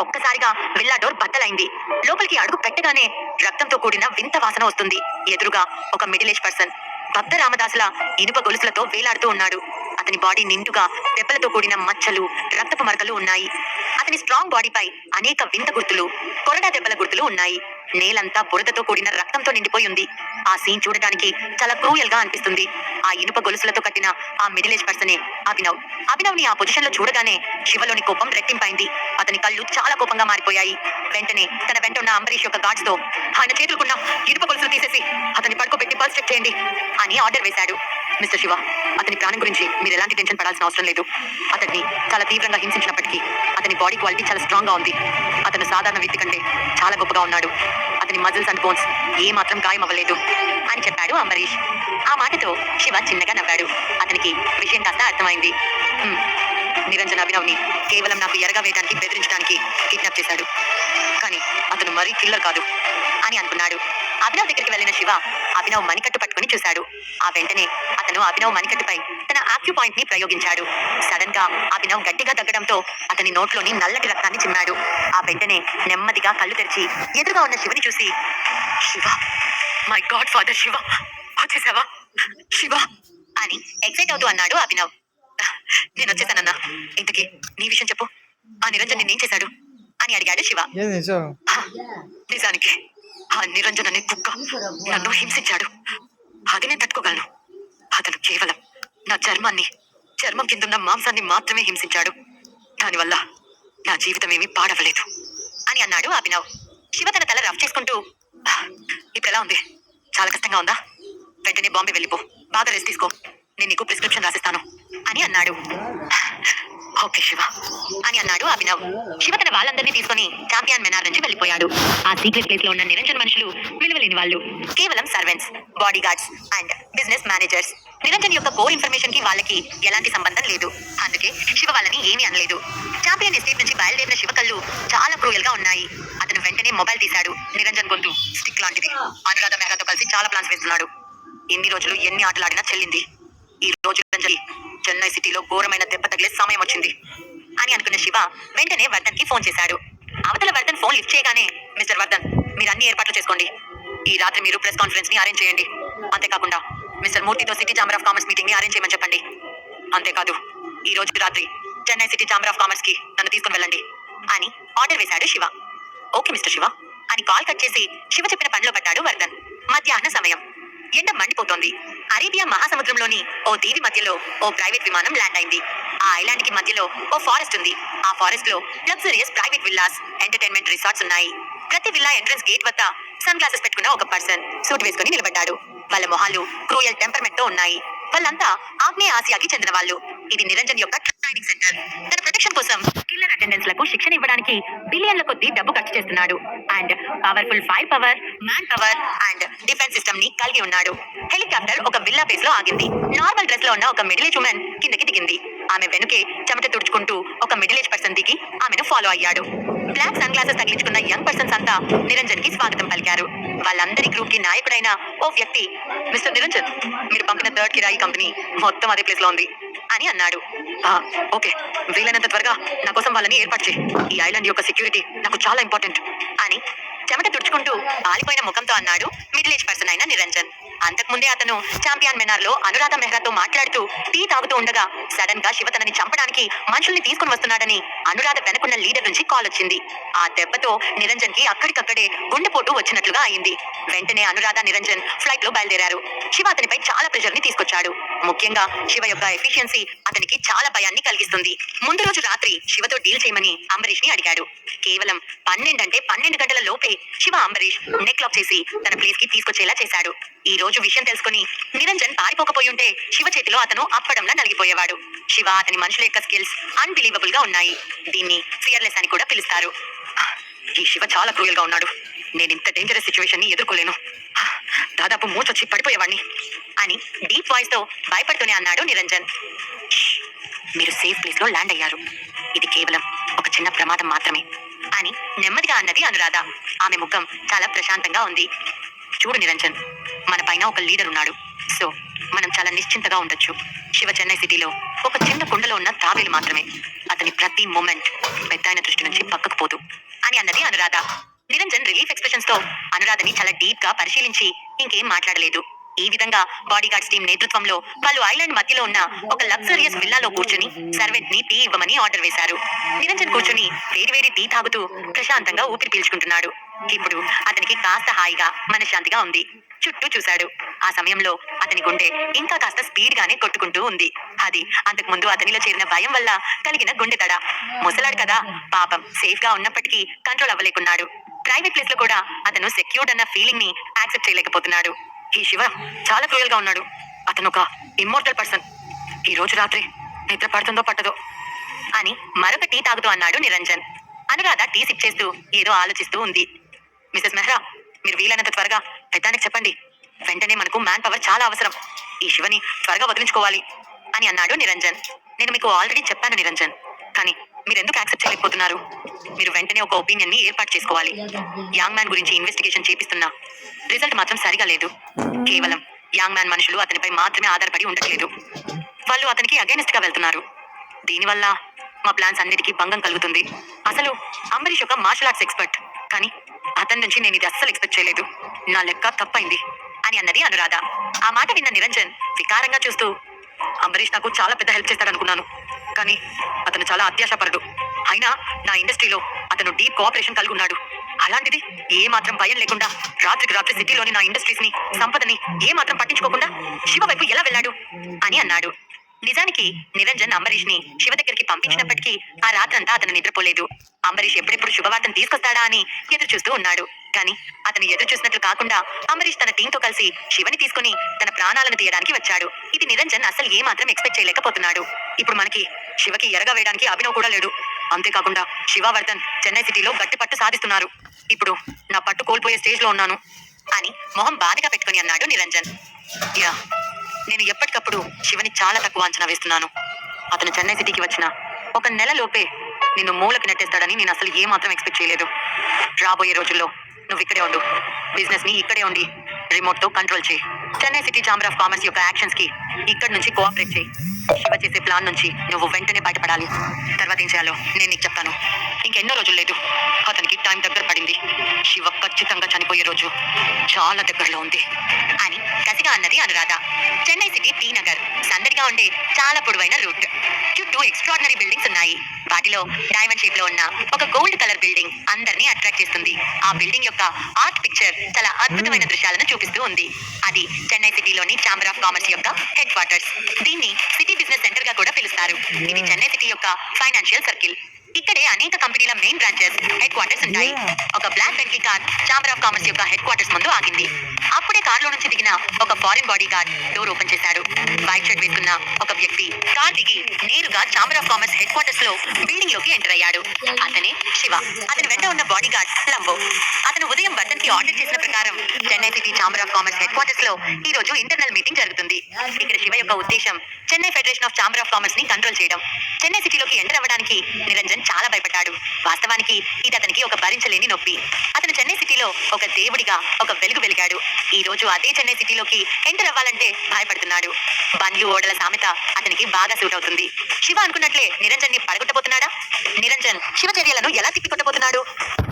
ఒక్కసారిగా విల్లా డోర్ బద్దలైంది. లోపలికి అడుగు పెట్టగానే రక్తంతో కూడిన వింత వాసన వస్తుంది. ఎదురుగా ఒక మిడిల్ ఏజ్ పర్సన్ భక్త రామదాసుల ఇనుప గొలుసులతో వేలాడుతూ ఉన్నాడు. అతని బాడీ నిండుగా దెబ్బలతో కూడిన మచ్చలు, రక్తపు మరకలు ఉన్నాయి. అతని స్ట్రాంగ్ బాడీపై అనేక వింత గుర్తులు, కొరడా దెబ్బల గుర్తులు ఉన్నాయి. నేలంతా బురదతో కూడిన రక్తంతో నిండిపోయి ఉంది. ఆ సీన్ చూడడానికి చాలా క్రూయల్ గా అనిపిస్తుంది. ఆ ఇనుప గొలుసులతో కట్టిన ఆ మిడిల్ ఏజ్ పర్సనే అభినవ్. అభినవ్ ని ఆ పొజిషన్ లో చూడగానే శివలోని కోపం రెట్టింపైంది. అతని కళ్ళు చాలా కోపంగా మారిపోయాయి. వెంటనే తన వెంట ఉన్న అంబరీష్ యొక్క గార్డ్స్ తో ఆయన చేతులకున్న ఇనుప గొలుసులు తీసేసి అతన్ని పడుకోబెట్టి పల్స్ చెక్ చేయండి అని ఆర్డర్ వేశాడు. మిస్టర్ శివ, అతని ప్రాణం గురించి మీరు ఎలాంటి టెన్షన్ పడాల్సిన అవసరం లేదు. అతన్ని చాలా తీవ్రంగా హింసించినప్పటికీ అతని బాడీ క్వాలిటీ చాలా స్ట్రాంగ్ గా ఉంది. అతను సాధారణ వ్యక్తి కంటే చాలా గొప్పగా ఉన్నాడు. అతని మజిల్స్ అండ్ బోన్స్ ఏ మాత్రం గాయం అవ్వలేదు అని చెప్పాడు అంబరీష్. ఆ మాటతో శివ చిన్నగా నవ్వాడు. అతనికి విషయం కాస్త అర్థమైంది. నిరంజన్ అభినవ్ని కేవలం నాకు ఎరగా వేయడానికి బెదిరించడానికి కిడ్నాప్ చేశాడు. కానీ అతను మరీ కిల్లర్ కాదు అని అనుకున్నాడు. అభినవ్ దగ్గరికి వెళ్లిన శివ అభినవ్ మణికట్టు పట్టుకుని చూశాడు. ఆ వెంటనే అతను అభినవ్ మణికట్టుపై తన ఆక్యూ పాయింట్ ని ప్రయోగించాడు. సడన్ గా అభినవ్ గట్టిగా తగ్గడంతో అతని నోట్లోని నల్లటి రక్తాన్ని చిమ్మాడు. ఆ వెంటనే నెమ్మదిగా కళ్ళు తెరిచి ఎదురుగా ఉన్న శివని చూసి, Shiva, my God father Shiva, వచ్చేసావా శివ అని ఎక్సైట్ అవుతూ అన్నాడు అభినవ్. నేను వచ్చేసానన్నా. ఇంతకీ నీ విషయం చెప్పు. ఆ నిరంజన్ నిన్నేం చేశాడు అని అడిగాడు శివ. నిజానికి ఆ నిరంజన్ అనే కుక్క నన్ను హింసించాడు. అది నేను తట్టుకోగలను. అతను కేవలం నా చర్మం కిందున్న మాంసాన్ని మాత్రమే హింసించాడు. దానివల్ల నా జీవితం ఏమీ పాడవలేదు అని అన్నాడు అభినవ్. శివ తన తల రఫ్ చేసుకుంటూ, ఇప్పుడు ఎలా ఉంది? చాలా కష్టంగా ఉందా? వెంటనే బాంబే వెళ్ళిపో, బాగా రెస్ట్ తీసుకో, నేను నీకు ప్రిస్క్రిప్షన్ రాసిస్తాను అని అన్నాడు. ఓకే శివ అని అన్నాడు అభినవ్. శివ తన వాళ్ళందరినీ తీసుకుని ఛాంపియన్ మెనార్ నుంచి వెళ్ళిపోయాడు. ఆ సీక్రెట్ ప్లేస్ లో ఉన్న నిరంజన్ మనుషులు విలువలేని వాళ్ళు, కేవలం servants, body guards and business managers. Niranjan యొక్క కోర్ ఇన్ఫర్మేషన్ కి వాళ్ళకి ఎలాంటి సంబంధం లేదు. అందుకే శివ వాళ్ళని ఏమీ అనలేదు. ఛాంపియన్ ఎస్టేట్ నుంచి బయలుదేరిన శివ కళ్ళు చాలా క్రూయల్ గా ఉన్నాయి. అతను వెంటనే మొబైల్ తీశాడు. నిరంజన్ గొంతు స్టిక్ లాంటిది. అనురాధ మెహ్రాతో కలిసి చాలా ప్లాన్స్ వేస్తున్నాడు. ఎన్ని రోజులు ఎన్ని ఆటలాడినా చెల్లింది. ఈ రోజు చెన్నై సిటీలో ఘోరమైన దెబ్బ తగిలే సమయం వచ్చింది అని అనుకున్న శివ వెంటనే వర్ధన్ కి ఫోన్ చేశాడు. అవతల వర్ధన్ ఫోన్ లిఫ్ట్ చేయగానే, మిస్టర్ వర్ధన్, మీరు అన్ని ఏర్పాట్లు చేసుకోండి. ఈ రాత్రి మీరు ప్రెస్ కాన్ఫరెన్స్ ని అరేంజ్ చేయండి. అంతేకాకుండా మిస్టర్ మూర్తితో city chamber of commerce meeting ని అరేంజ్ చేయమని చెప్పండి. అంతేకాదు, ఈ రోజు రాత్రి Chennai city chamber of commerce కి నన్ను తీసుకుని వెళ్ళండి అని ఆర్డర్ వేశాడు శివ. ఓకే మిస్టర్ శివ అని కాల్ కట్ చేసి శివ చెప్పిన పనిలో పడ్డాడు వర్ధన్. మధ్యాహ్న సమయం. ఎండ మండిపోతోంది. అరేబియా మహాసముద్రంలోని ఓ దీవి మధ్యలో ఓ ప్రైవేట్ విమానం ల్యాండ్ అయింది. ఆ ఐలాండ్ కి మధ్యలో ఓ ఫారెస్ట్ ఉంది. ఆ ఫారెస్ట్ లో luxurious private villas, entertainment resorts ఉన్నాయి. ప్రతి విల్లా ఎంట్రన్స్ గేట్ వద్ద సన్ గ్లాసెస్ పెట్టుకున్న ఒక పర్సన్ సూట్ వేసుకుని నిలబడ్డాడు. వాళ్ళ మొహాలు క్రూయల్ టెంపర్మెంట్ తో ఉన్నాయి. వాళ్ళంతా ఆగ్నేయ ఆసియాకి చెందిన వాళ్ళు. ఇది నిరంజన్ యొక్క ట్రైనింగ్ సెంటర్. తన ప్రొటెక్షన్ కోసం కిల్లర్ అటెండెన్స్ లకు శిక్షణ ఇవ్వడానికి బిలియన్ల కొద్దీ డబ్బు ఖర్చు చేస్తున్నాడు. And powerful fire power, man power and defence system ని కలిగి ఉన్నాడు. హెలికాప్టర్ ఒక విల్లా బేస్ లో ఆగింది. నార్మల్ డ్రెస్ లో ఉన్న ఒక మిడిల్ ఏజ్ ఉమెన్ కిందకి దిగింది. ఆమె వెనుకే చెమట తుడుచుకుంటూ ఒక మిడిల్ ఏజ్ పర్సన్ దిగి ఆమెను ఫాలో అయ్యాడు. బ్లాక్ సన్ గ్లాసెస్ తగిలించుకున్న యంగ్ పర్సన్స్ అంతా నిరంజన్ కి స్వాగతం పలికారు. వాళ్ళందరి గ్రూప్ కి నాయకుడైన ఓ వ్యక్తి, మిస్టర్ నిరంజన్, మీరు పంపిన థర్డ్ కిరాయి కంపెనీ మొత్తం అదే ప్లేస్ లో ఉంది అని అన్నాడు. ఓకే, వీలైనంత త్వరగా నా కోసం వాళ్ళని ఏర్పాటు చేయి. ఈ ఐలాండ్ యొక్క సెక్యూరిటీ నాకు చాలా ఇంపార్టెంట్ అని చెమట తుడుచుకుంటూ పాలిపోయిన ముఖంతో అన్నాడు మిడిల్ ఏజ్ పర్సన్ అయిన నిరంజన్. అంతకుముందే అతను ఛాంపియన్ మెనార్ లో అనురాధ మెహ్రాతో మాట్లాడుతూ టీ తాగుతూ ఉండగా సడన్ గా శివ తనని చంపడానికి మనుషుల్ని తీసుకుని వస్తున్నాడని అనురాధ వెనుకున్న లీడర్ నుంచి కాల్ వచ్చింది. ఆ దెబ్బతో నిరంజన్ కి అక్కడికక్కడే గుండెపోటు వచ్చినట్లుగా అయింది. వెంటనే అనురాధ, నిరంజన్ ఫ్లైట్ లో బయలుదేరారు. శివ అతనిపై చాలా ప్రెషర్ ని తీసుకొచ్చాడు. ముఖ్యంగా శివ యొక్క ఎఫిషియన్సీ అతనికి చాలా భయాన్ని కలిగిస్తుంది. ముందు రోజు రాత్రి శివతో డీల్ చేయమని అంబరీష్ ని అడిగాడు. కేవలం 12 అంటే 12 గంటల లోపే శివ అంబరీష్ నెక్ లాక్ చేసి తన ప్లేస్ కి తీసుకొచ్చేలా చేశాడు. ఈ రోజు విషయం తెలుసుకుని నిరంజన్ పారిపోకపోయి ఉంటే శివ చేతిలో అతను అప్పడంలా నలిగిపోయేవాడు. శివ అతని మనుషుల యొక్క స్కిల్స్ అన్బిలీవబుల్ గా ఉన్నాయి. దీన్ని ఫియర్లెస్ అని కూడా పిలుస్తారు. ఈ శివ చాలా క్రూయల్ గా ఉన్నాడు. నేను ఇంత డేంజరస్ సిచ్యువేషన్ ని ఎదుర్కోలేను. దాదాపు మూచొచ్చి పడిపోయేవాడిని అని డీప్ వాయిస్ తో భయపడుతూనే అన్నాడు నిరంజన్. మీరు సేఫ్ ప్లేస్ లో ల్యాండ్ అయ్యారు. ఇది కేవలం ఒక చిన్న ప్రమాదం మాత్రమే అని నెమ్మదిగా అన్నది అనురాధ. ఆమె ముఖం చాలా ప్రశాంతంగా ఉంది. చూడు నిరంజన్, మన పైన ఒక లీడర్ ఉన్నాడు. సో మనం చాలా నిశ్చింతగా ఉండొచ్చు. శివ చెన్నై సిటీలో ఒక చిన్న కుండలో ఉన్న తాబేలు మాత్రమే. అతని ప్రతి మూమెంట్ పెద్దాయన దృష్టి నుంచి పక్కకు పోదు అని అన్నది అనురాధ. నిరంజన్ రిలీఫ్ ఎక్స్ప్రెషన్స్ తో అనురాధని చాలా డీప్ గా పరిశీలించి ఇంకేం మాట్లాడలేదు. ఈ విధంగా బాడీగార్డ్స్ టీం నేతృత్వంలో వాళ్ళు ఐలాండ్ మధ్యలో ఉన్న ఒక లగ్జరియస్ విల్లాలో కూర్చుని సర్వెంట్ ని టీ ఇవ్వమని ఆర్డర్ వేశారు. నిరంజన్ కూర్చుని వేడివేడి టీ తాగుతూ ప్రశాంతంగా ఊపిరి పీల్చుకుంటున్నాడు. ఇప్పుడు అతనికి కాస్త హాయిగా మనశ్శాంతిగా ఉంది. చుట్టూ చూశాడు. ఆ సమయంలో అతని గుండె ఇంకా కాస్త స్పీడ్ గానే కొట్టుకుంటూ ఉంది. అది అంతకు ముందు అతనిలో చేరిన భయం వల్ల కలిగిన గుండె తడ. ముసలాడు కదా, పాపం సేఫ్ గా ఉన్నప్పటికీ కంట్రోల్ అవ్వలేకున్నాడు. ప్రైవేట్ ప్లేస్ లో కూడా అతను సెక్యూర్డ్ అన్న ఫీలింగ్ ని యాక్సెప్ట్ చేయలేకపోతున్నాడు. ఈ శివ చాలా క్రూయల్ గా ఉన్నాడు. అతను ఒక ఇమ్మోర్టల్ పర్సన్. ఈ రోజు రాత్రి నిద్ర పడుతుందో పట్టదో అని మరొక టీ తాగుతూ అన్నాడు నిరంజన్. అనురాధ టీ సిప్ చేస్తూ ఏదో ఆలోచిస్తూ ఉంది. మిసెస్ మెహ్రా, మీరు వీలైనంత త్వరగా పెద్దానికి చెప్పండి. వెంటనే మనకు మ్యాన్ పవర్ చాలా అవసరం. ఈ శివని త్వరగా వదిలించుకోవాలి అని అన్నాడు నిరంజన్. నేను మీకు ఆల్రెడీ చెప్పాను నిరంజన్, కానీ మీరు ఎందుకు యాక్సెప్ట్ చేయలేకపోతున్నారు? మీరు వెంటనే ఒక ఒపీనియన్ ని ఏర్పాటు చేసుకోవాలి. యాంగ్ మ్యాన్ గురించి ఇన్వెస్టిగేషన్ చేపిస్తున్నా రిజల్ట్ మాత్రం సరిగా లేదు. కేవలం యాంగ్ మ్యాన్ మనుషులు అతనిపై మాత్రమే ఆధారపడి ఉండట్లేదు. వాళ్ళు అతనికి అగైనెస్ట్ గా వెళ్తున్నారు. దీనివల్ల మా ప్లాన్స్ అన్నిటికీ భంగం కలుగుతుంది. అసలు అంబరీష్ ఒక మార్షల్ ఆర్ట్స్ ఎక్స్పర్ట్, కానీ అతని నుంచి నేను ఇది అస్సలు ఎక్స్పెక్ట్ చేయలేదు. నా లెక్క తప్పైంది అని అన్నది అనురాధ. ఆ మాట విన్న నిరంజన్ వికారంగా చూస్తూ, అంబరీష్ నాకు చాలా పెద్ద హెల్ప్ చేస్తాడనుకున్నాను, కానీ అతను చాలా అత్యాశపరుడు. అయినా నా ఇండస్ట్రీలో అతను డీప్ కోఆపరేషన్ కలిగి ఉన్నాడు. అలాంటిది ఏ మాత్రం భయం లేకుండా రాత్రికి రాత్రి సిటీలోని నా ఇండస్ట్రీస్ ని, సంపదని ఏ మాత్రం పట్టించుకోకుండా శివ వైపు ఎలా వెళ్ళాడు అని అన్నాడు. నిజానికి నిరంజన్ అంబరీష్ ని శివ దగ్గరికి పంపించినప్పటికీ ఆ రాత్రంతా అతను నిద్రపోలేదు. అంబరీష్ ఎప్పుడెప్పుడు శుభవార్తను తీసుకొస్తాడా అని ఎదురు చూస్తూ ఉన్నాడు. కానీ అతను ఎదురు చూసినట్లు కాకుండా అంబరీష్ తన టీంతో కలిసి శివని తీసుకుని తన ప్రాణాలను తీయడానికి వచ్చాడు. ఇది నిరంజన్ అసలు ఏ మాత్రం ఎక్స్పెక్ట్ చేయలేకపోతున్నాడు. ఇప్పుడు మనకి శివకి ఎరగా వేయడానికి అభినవ్ కూడా లేడు. అంతేకాకుండా శివావర్ధన్ చెన్నై సిటీలో గట్టి పట్టు సాధిస్తున్నారు. ఇప్పుడు నా పట్టు కోల్పోయే స్టేజ్ లో ఉన్నాను అని మొహం బాధగా పెట్టుకుని అన్నాడు నిరంజన్. యా, నేను ఎప్పటికప్పుడు శివని చాలా తక్కువ అంచనా వేస్తున్నాను. అతను చెన్నై సిటీకి వచ్చిన ఒక నెల లోపే నిన్ను మూలకి నెట్టేస్తాడని నేను అసలు ఏ మాత్రం ఎక్స్పెక్ట్ చేయలేదు. రాబోయే రోజుల్లో నువ్వు ఇక్కడే ఉండు. బిజినెస్ ని ఇక్కడే ఉండి రిమోట్ తో కంట్రోల్ చేయి. Chennai city chamber of commerce యొక్క యాక్షన్స్ కి ఇక్కడ నుంచి కోఆపరేట్ చేయి. శివ చేసే ప్లాన్ నుంచి నువ్వు వెంటనే బయటపడాలి. తర్వాత ఏం చేయాలో నేను నీకు చెప్తాను. ఇంకెన్నో రోజులు లేదు. అతనికి టైం దగ్గర పడింది. శివ ఖచ్చితంగా చనిపోయే రోజు చాలా దగ్గరలో ఉంది అని కసిగా అన్నది అనురాధ. చెన్నై సిటీ టీ నగర్ సందడిగా ఉండే చాలా పొడవైన రూట్. చుట్టూ ఎక్స్ట్రాడినరీ బిల్డింగ్స్ ఉన్నాయి. వాటిలో డైమండ్ షేప్ లో ఉన్న ఒక గోల్డ్ కలర్ బిల్డింగ్ అందరినీ అట్రాక్ట్ చేస్తుంది. ఆ బిల్డింగ్ యొక్క ఆర్ట్ పిక్చర్ చాలా అద్భుతమైన దృశ్యాలను చూపిస్తూ ఉంది. అది చెన్నై సిటీలోని ఛాంబర్ ఆఫ్ కామర్స్ యొక్క హెడ్ క్వార్టర్స్. దీన్ని సిటీ బిజినెస్ సెంటర్ గా కూడా పిలుస్తారు. ఇది చెన్నై సిటీ యొక్క ఫైనాన్షియల్ సర్కిల్. ఇక్కడే అనేక కంపెనీల మెయిన్ బ్రాంచెస్ హెడ్ క్వార్టర్స్ ఉంటాయి. ఒక black Bentley car chamber of commerce యొక్క హెడ్ క్వార్టర్స్ ముందు ఆగింది. అప్పుడే కార్లో నుంచి దిగిన ఒక foreign bodyguard door open చేశాడు. వైట్ షర్ట్ వేసుకున్న ఒక వ్యక్తి కార్ దిగి నేరుగా chamber of commerce headquarters లో బిల్డింగ్ లోకి ఎంటర్ అయ్యాడు. అతనే శివ. అతని వెంట ఉన్న బాడీ గార్డ్ లంబో. అతను ఉదయం వర్ధన్ కి ఆర్డర్ చేసిన ప్రకారం Chennai city chamber of commerce headquarters లో ఈ రోజు ఇంటర్నల్ మీటింగ్ జరుగుతుంది. ఇక్కడ శివ యొక్క ఉద్దేశం Chennai federation of chamber of commerce ని కంట్రోల్ చేయడం. చెన్నై సిటీలోకి ఎంటర్ అవ్వడానికి నిరంజన్ చాలా భయపడ్డాడు. వాస్తవానికి ఇది అతనికి ఒక భరించలేని నొప్పి. అతను చెన్నై సిటీలో ఒక దేవుడిగా ఒక వెలుగు వెలిగాడు. ఈ రోజు అదే చెన్నై సిటీలోకి ఎంటర్ అవ్వాలంటే భయపడుతున్నాడు. బండ్లు ఓడల సామెత అతనికి బాగా సూట్ అవుతుంది. శివ అనుకున్నట్లే నిరంజన్ ని పడగొట్టబోతున్నాడా? నిరంజన్ శివ చర్యలను ఎలా తిప్పికొట్టబోతున్నాడు?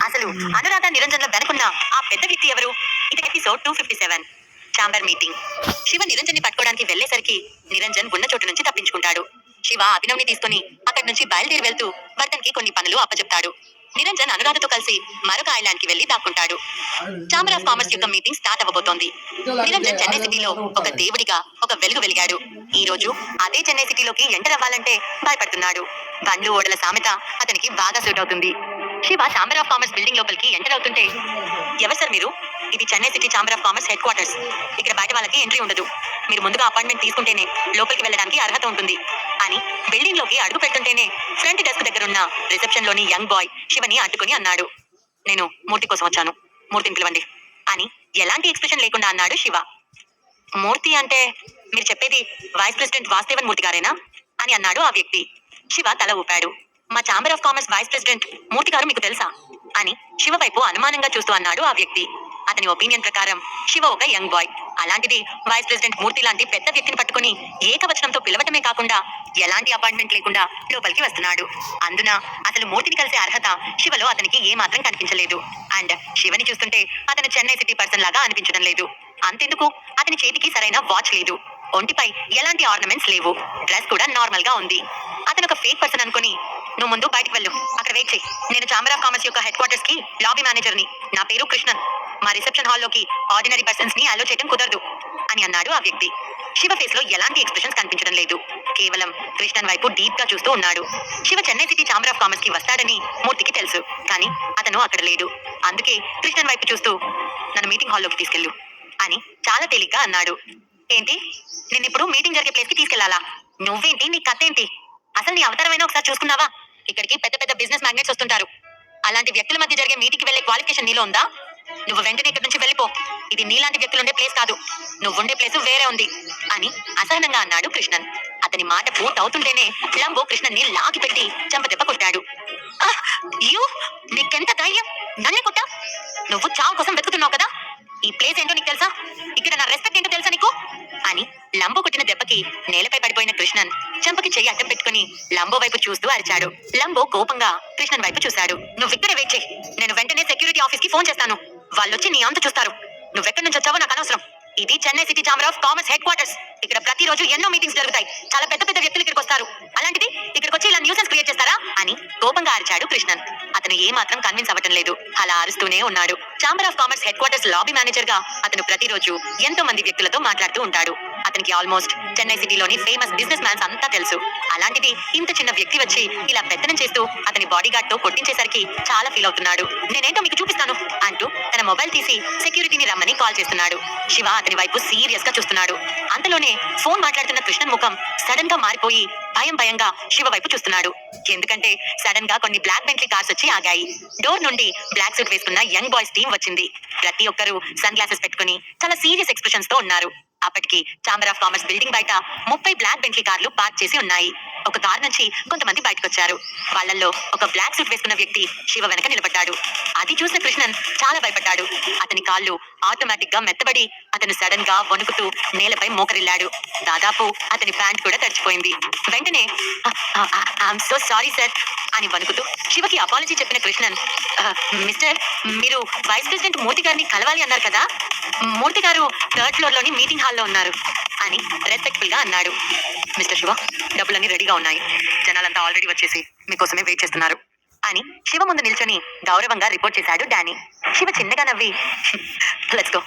అసలు అనురాధ నిరంజన్ లో వెనుకున్న ఆ పెద్ద వ్యక్తి ఎవరు? ఇది episode 257 chamber meeting. Shiva Niranjan ని పట్టుకోవడానికి వెళ్లేసరికి నిరంజన్ ఉన్న చోటు నుంచి తప్పించుకుంటాడు. శివ అభినవ్ ని తీసుకుని అక్కడి నుంచి బయలుదేరి వెళ్తూ వర్ధన్ కి కొన్ని పనులు అప్పచెప్తాడు. నిరంజన్ అనురాధతో కలిసి మరొక ఐలాండ్ కి వెళ్లి దాక్కుంటాడు. ఛాంబర్ ఆఫ్ కామర్స్ యొక్క మీటింగ్ స్టార్ట్ అవ్వబోతోంది. నిరంజన్ చెన్నై సిటీలో ఒక దేవుడిగా ఒక వెలుగు వెలిగాడు. ఈ రోజు అదే చెన్నై సిటీలోకి ఎంటర్ అవ్వాలంటే భయపడుతున్నాడు. బండ్లు ఓడల సామెత అతనికి బాగా సూట్ అవుతుంది. Shiva chamber of commerce building లోపలికి ఎంటర్ అవుతుంటే, ఎవరు సార్ మీరు? ఇది Chennai city chamber of commerce head quarters. ఇక్కడ బయట వాళ్ళకి ఎంట్రీ ఉండదు. మీరు ముందుగా అపాయింట్మెంట్ తీసుకుంటేనే లోపలికి వెళ్ళడానికి అర్హత ఉంటుంది అని బిల్డింగ్ లోకి అడుగు పెడుతుంటేనే ఫ్రంట్ డెస్క్ దగ్గర ఉన్న రిసెప్షన్ లోని యంగ్ బాయ్ శివని అడ్డుకుని అన్నాడు, నేను మూర్తి కోసం వచ్చాను, మూర్తిని పిలవండి అని ఎలాంటి ఎక్స్ప్రెషన్ లేకుండా అన్నాడు శివ. మూర్తి అంటే మీరు చెప్పేది వైస్ ప్రెసిడెంట్ వాసుదేవన్ మూర్తి గారేనా అని అన్నాడు ఆ వ్యక్తి. శివ తల ఊపాడు. మా chamber of commerce vice president Murthy garu మీకు తెలుసా అని శివ వైపు అనుమానంగా చూస్తూ అన్నాడు ఆ వ్యక్తి. అతని ఒపీనియన్ ప్రకారం శివ ఒక యంగ్ బాయ్, అలాంటిది వైస్ ప్రెసిడెంట్ మూర్తి లాంటి పెద్ద వ్యక్తిని పట్టుకుని ఏకవచనంతో పిలవటమే కాకుండా ఎలాంటి అపాయింట్మెంట్ లేకుండా లోపలికి వస్తున్నాడు. అందున అసలు మూర్తిని కలిసే అర్హత శివలో అతనికి ఏ మాత్రం కనిపించలేదు. అండ్ శివని చూస్తుంటే అతను చెన్నై సిటీ పర్సన్ లాగా అనిపించడం లేదు. అంతెందుకు, అతని చేతికి సరైన వాచ్ లేదు, ఒంటిపై ఎలాంటి ఆర్నమెంట్స్ లేవు, డ్రెస్ కూడా నార్మల్ గా ఉంది. అతను ఒక ఫేక్ పర్సన్ అనుకుని, నువ్వు ముందు బయటకు వెళ్ళు, అక్కడ వెయిట్ చేయి, నేను ఛాంబర్ ఆఫ్ కామర్స్ యొక్క హెడ్ క్వార్టర్స్ కి లాబీ మేనేజర్ ని, నా పేరు కృష్ణన్, మా రిసెప్షన్ హాల్లోకి ఆర్డినరీ పర్సన్స్ ని అలో చేయడం కుదరదు అని అన్నాడు ఆ వ్యక్తి. శివ ఫేస్ లో ఎలాంటి ఎక్స్ప్రెషన్స్ కనిపించడం లేదు, కేవలం కృష్ణన్ వైపు డీప్ గా చూస్తూ ఉన్నాడు. Shiva Chennai city chamber of commerce కి వస్తాడని మూర్తికి తెలుసు, కానీ అతను అక్కడ లేడు. అందుకే కృష్ణన్ వైపు చూస్తూ, నన్ను మీటింగ్ హాల్లోకి తీసుకెళ్ళు అని చాలా తేలిగ్గా అన్నాడు. ఏంటి, నిన్నిప్పుడు మీటింగ్ జరిగే ప్లేస్ కి తీసుకెళ్లాలా? నువ్వేంటి, నీ కథ ఏంటి? అసలు నీ అవతారమైనా ఒకసారి చూసుకున్నావా? ఇక్కడికి పెద్ద పెద్ద బిజినెస్ మ్యాగ్నెట్స్ వస్తుంటారు. అలాంటి వ్యక్తుల మధ్య జరిగే మీటింగ్ కి వెళ్లే క్వాలిఫికేషన్ నీలో ఉందా? నువ్వు వెంటనే ఇక్కడి నుంచి వెళ్ళిపో, ఇది నీలాంటి వ్యక్తులు ఉండే ప్లేస్ కాదు, నువ్వుండే ప్లేస్ వేరే ఉంది అని అసహనంగా అన్నాడు కృష్ణన్. అతని మాట పూర్తవుతుంటేనే లంబో కృష్ణన్ ని లాగి పెట్టి చెంపదెబ్బ కొట్టాడు. నీకెంత ధైర్యం, నన్నే కొట్టా? నువ్వు చావు కోసం వెతుకుతున్నావు కదా, ఈ ప్లేస్ ఏంటో నీకు తెలుసా? ఇక్కడ నా రెస్పెక్ట్ ఏంటో తెలుసా నీకు అని లంబో కొట్టిన దెబ్బకి నేలపై పడిపోయిన కృష్ణన్ చెంపకి చెయ్యి అడ్డం పెట్టుకుని లంబో వైపు చూస్తూ అరిచాడు. లంబో కోపంగా కృష్ణన్ వైపు చూశాడు. నువ్వు ఇక్కడే వెయిట్ చేయి, నేను వెంటనే సెక్యూరిటీ ఆఫీస్ కి ఫోన్ చేస్తాను, వాళ్ళొచ్చి నీ అంత చూస్తారు. నువ్వెక్కడి నుంచి వచ్చావో నాకు అనవసరం. ఇది Chennai city chamber of commerce head quarters. ఇక్కడ ప్రతిరోజు ఎన్నో మీటింగ్స్ జరుగుతాయి, చాలా పెద్ద పెద్ద వ్యక్తులు ఇక్కడికి వస్తారు, అలాంటిది ఇక్కడికి వచ్చి ఇలా న్యూసెన్స్ క్రియేట్ చేస్తారా అని కోపంగా అరిచాడు కృష్ణన్. అతను ఏ మాత్రం కన్విన్స్ అవ్వటం లేదు, అలా అరుస్తూనే ఉన్నాడు. Chamber of commerce head quarters lobby manager గా అతను ప్రతిరోజు ఎంతో మంది వ్యక్తులతో మాట్లాడుతూ ఉంటాడు. అతనికి ఆల్మోస్ట్ చెన్నై సిటీలోని ఫేమస్ బిజినెస్ మ్యాన్స్ అంతా తెలుసు. అలాంటిది ఇంత చిన్న వ్యక్తి వచ్చి ఇలా పెత్తనం చేస్తూ అతని బాడీ గార్డ్ తో కొట్టించేసరికి చాలా ఫీల్ అవుతున్నాడు. నేనేంటో మీకు చూపిస్తాను అంటూ తన మొబైల్ తీసి సెక్యూరిటీని రమ్మని కాల్ చేస్తున్నాడు. శివ అతని వైపు సీరియస్ గా చూస్తున్నాడు. అంతలోనే ఫోన్ మాట్లాడుతున్న కృష్ణన్ ముఖం సడన్ గా మారిపోయి భయంగా శివ వైపు చూస్తున్నాడు. ఎందుకంటే సడన్ గా కొన్ని బ్లాక్ బెంట్లీ కార్స్ వచ్చి ఆగాయి. డోర్ నుండి బ్లాక్ సూట్ వేసుకున్న యంగ్ బాయ్స్ టీం వచ్చింది. ప్రతి ఒక్కరూ సన్ గ్లాసెస్ పెట్టుకుని చాలా సీరియస్ ఎక్స్ప్రెషన్స్ తో ఉన్నారు. అప్పటికి ఛాంబర్ ఆఫ్ కామర్స్ బిల్డింగ్ బయట 30 బ్లాక్ బెంట్లీ కార్లు పార్క్ చేసి ఉన్నాయి. ఒక కార్ నుంచి కొంతమంది బయటకు వచ్చారు. వాళ్ళల్లో ఒక బ్లాక్ సూట్ వేసుకున్న వ్యక్తి శివ వెనక నిలబడ్డాడు. అది చూసిన కృష్ణన్ చాలా భయపడ్డాడు. అతని కాళ్ళు ఆటోమేటిక్ గా మెత్తబడి అతను సడన్ గా వణుకుతూ నేలపై మోకరిల్లాడు. దాదాపు అతని ప్యాంట్ కూడా తడిచిపోయింది. వెంటనే ఐఎమ్ సో సారీ సార్ అని వణుకుతూ శివకి అపాలజీ చెప్పిన కృష్ణన్, మిస్టర్, మీరు వైస్ ప్రెసిడెంట్ మూర్తి గారిని కలవాలి అన్నారు కదా, మూర్తి గారు 3rd ఫ్లోర్ లోని మీటింగ్ హాల్లో ఉన్నారు అని రెస్పెక్ట్ఫుల్ గా అన్నాడు. మిస్టర్ శివ, డబ్బులన్నీ రెడీగా ఉన్నాయి, జనాలంతా ఆల్రెడీ వచ్చేసి మీకోసమే వెయిట్ చేస్తున్నారు అని శివ ముందు నిల్చొని గౌరవంగా రిపోర్ట్ చేశాడు డానీ. శివ చిన్నగా నవ్వి లెట్స్ గో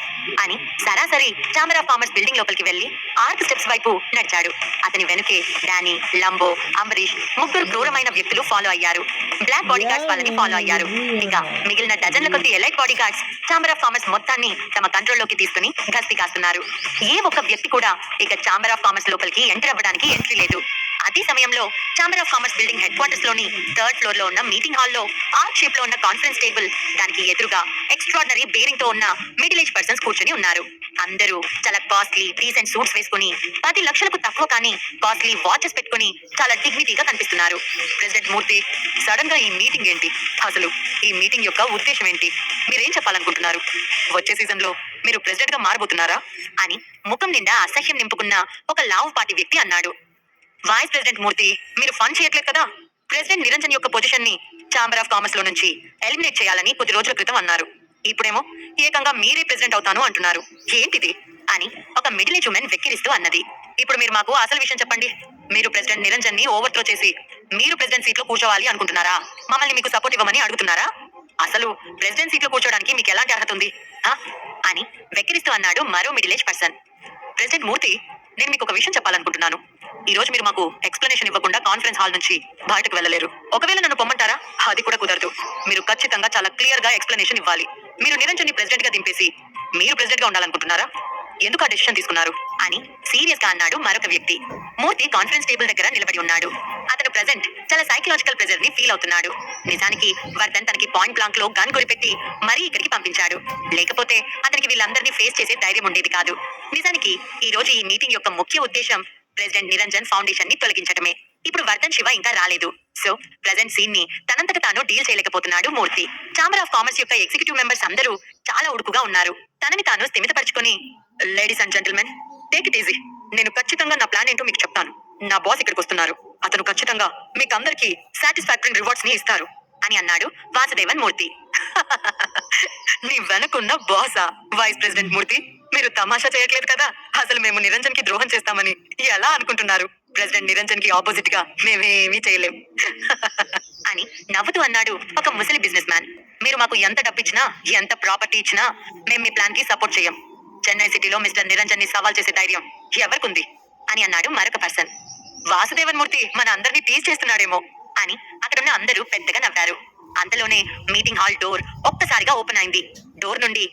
అని సరాసరి ఛాంబర్ ఆఫ్ కామర్స్ బిల్డింగ్ లోపలికి వెళ్లి ఆర్క్ స్టెప్స్ వైపు నడిచాడు. అతని వెనుకే డానీ, లంబో, అంబరీష్ ముగ్గురు క్రూరమైన వ్యక్తులు ఫాలో అయ్యారు. బ్లాక్ బాడీ గార్డ్స్ వాళ్ళని ఫాలో అయ్యారు. ఇంకా మిగిలిన డజన్ల కొద్ది elite body guards chamber of commerce మొత్తాన్ని తమ కంట్రోల్లోకి తీసుకుని గస్తీ కాస్తున్నారు. ఏ ఒక్క వ్యక్తి కూడా ఇక ఛాంబర్ ఆఫ్ కామర్స్ లోపలికి ఎంటర్ అవ్వడానికి ఎంట్రీ లేదు. అదే సమయంలో chamber of commerce building head quarters లోని 3rd ఫ్లోర్ లో ఉన్న మీటింగ్ హాల్లో ఆర్క్ షేప్ లో ఉన్న కాన్ఫరెన్స్ టేబుల్, దానికి ఎదురుగా ఎక్స్ట్రాడినరీ బేరింగ్ తో ఉన్న మిడిల్ ఏజ్ పర్సన్స్ కూర్చొని ఉన్నారు. అందరూ చాలా కాస్ట్లీ డీసెంట్ సూట్స్ వేసుకుని 10 లక్షలకు తక్కువ కానీ కాస్ట్లీ వాచెస్ పెట్టుకుని చాలా డిగ్నిటీగా కనిపిస్తున్నారు. ప్రెసిడెంట్ మూర్తి, సడన్ గా ఈ మీటింగ్ ఏంటి? అసలు ఈ మీటింగ్ యొక్క ఉద్దేశం ఏంటి? మీరేం చెప్పాలనుకుంటున్నారు? వచ్చే సీజన్ లో మీరు ప్రెసిడెంట్ గా మారబోతున్నారా అని ముఖం నిండా అసహ్యం నింపుకున్న ఒక లావు పార్టీ వ్యక్తి అన్నాడు. వైస్ ప్రెసిడెంట్ మూర్తి, మీరు ఫన్ చేయట్లేదు కదా? ప్రెసిడెంట్ నిరంజన్ యొక్క పొజిషన్ ని ఛాంబర్ ఆఫ్ కామర్స్ లో నుంచి ఎలిమినేట్ చేయాలని కొద్ది రోజుల క్రితం అన్నారు. ఇప్పుడేమో ఏకంగా మీరే ప్రెసిడెంట్ అవుతాను అంటున్నారు. ఏంటిది అని ఒక మిడిల్ ఏజ్ ఉమెన్ వెక్కిరిస్తూ అన్నది. ఇప్పుడు మీరు మాకు అసలు విషయం చెప్పండి. మీరు ప్రెసిడెంట్ నిరంజన్ ని ఓవర్త్రో చేసి మీరు ప్రెసిడెంట్ సీట్ లో కూర్చోవాలి అనుకుంటున్నారా? మమ్మల్ని మీకు సపోర్ట్ ఇవ్వమని అడుగుతున్నారా? అసలు ప్రెసిడెంట్ సీట్ లో కూర్చోడానికి మీకు ఎలాంటి అర్హత ఉంది అని వెక్కిరిస్తూ అన్నాడు మరో మిడిల్ ఏజ్ పర్సన్. ప్రెసిడెంట్ మూర్తి, నేను మీకు ఒక విషయం చెప్పాలనుకుంటున్నాను. ఈ రోజు మీరు మాకు ఎక్స్ప్లెనేషన్ ఇవ్వకుండా కాన్ఫరెన్స్ హాల్ నుంచి బయటకు వెళ్ళలేరు. ఒకవేళ నన్ను పొమ్మంటారా? అది కూడా కుదరదు. మీరు ఖచ్చితంగా చాలా క్లియర్ గా ఎక్స్ప్లెనేషన్ ఇవ్వాలి. మీరు నిరంజన్ ని ప్రెసిడెంట్ గా దింపేసి మీరు ప్రెసిడెంట్ గా ఉండాలనుకుంటున్నారా? ఎందుకు ఆ డెసిషన్ తీసుకున్నారు అని సీరియస్ గా అన్నాడు మరొక వ్యక్తి. మూర్తి కాన్ఫరెన్స్ టేబుల్ దగ్గర నిలబడి ఉన్నాడు. అతను ప్రెజెంట్ చాలా సైకలాజికల్ ప్రెజర్ ని ఫీల్ అవుతున్నాడు. నిజానికి వర్ధన్ తనకి పాయింట్ బ్లాంక్ లో గన్ గురిపెట్టి మరీ ఇక్కడికి పంపించాడు. లేకపోతే అతనికి వీళ్ళందరినీ ఫేస్ చేసే ధైర్యం ఉండేది కాదు. నిజానికి ఈ రోజు ఈ మీటింగ్ యొక్క ముఖ్య ఉద్దేశం ప్రెసిడెంట్ నిరంజన్ ఫౌండేషన్ ని తొలగించడమే. ఇప్పుడు వర్ధన్ శివ ఇంకా రాలేదు. సో ప్రెజెంట్ సీన్ ని తనంతట తాను డీల్ చేయలేకపోతున్నాడు మూర్తి. ఛాంబర్ ఆఫ్ కామర్స్ యొక్క ఎగ్జిక్యూటివ్ మెంబర్స్ అందరూ చాలా ఉడుకుగా ఉన్నారు. తనని తాను స్థిమితపరచుకొని, ladies and gentlemen, take it easy. నేను ఖచ్చితంగా నా ప్లాన్ ఏంటో మీకు చెప్తాను. నా బాస్ ఇక్కడికి వస్తున్నారు. అతను ఖచ్చితంగా మీకు అందరికీ సాటిస్ఫాక్టరీ రివార్డ్స్ ని ఇస్తారు అని అన్నాడు వాసుదేవన్ మూర్తి. నీ వెనకున్న బాసా వైస్ ప్రెసిడెంట్ మూర్తి? మీరు తమాషా చేయట్లేదు కదా? అసలు మేము నిరంజన్ కి ద్రోహం చేస్తామని ఎలా అనుకుంటున్నారు? ప్రెసిడెంట్ నిరంజన్ కి ఆపోజిట్ గా మేమేమీ చేయలేం అని నవ్వుతూ అన్నాడు ఒక ముసలి బిజినెస్ మ్యాన్. మీరు మాకు ఎంత డబ్బు ఇచ్చినా, ఎంత ప్రాపర్టీ ఇచ్చినా మేము మీ ప్లాన్ కి సపోర్ట్ చేయం. చెన్నై సిటీలో మిస్టర్ నిరంజన్ ని సవాల్ చేసే ధైర్యం ఎవరికుంది అని అన్నాడు మరొక పర్సన్. వాసుదేవన్ మూర్తి మన అందరినీ టీజ్ చేస్తున్నాడేమో అని అక్కడున్న అందరూ పెద్దగా నవ్వారు. అంతలోనే మీటింగ్ హాల్ డోర్ ఒక్కసారిగా ఓపెన్ అయింది. డోర్ నుండి,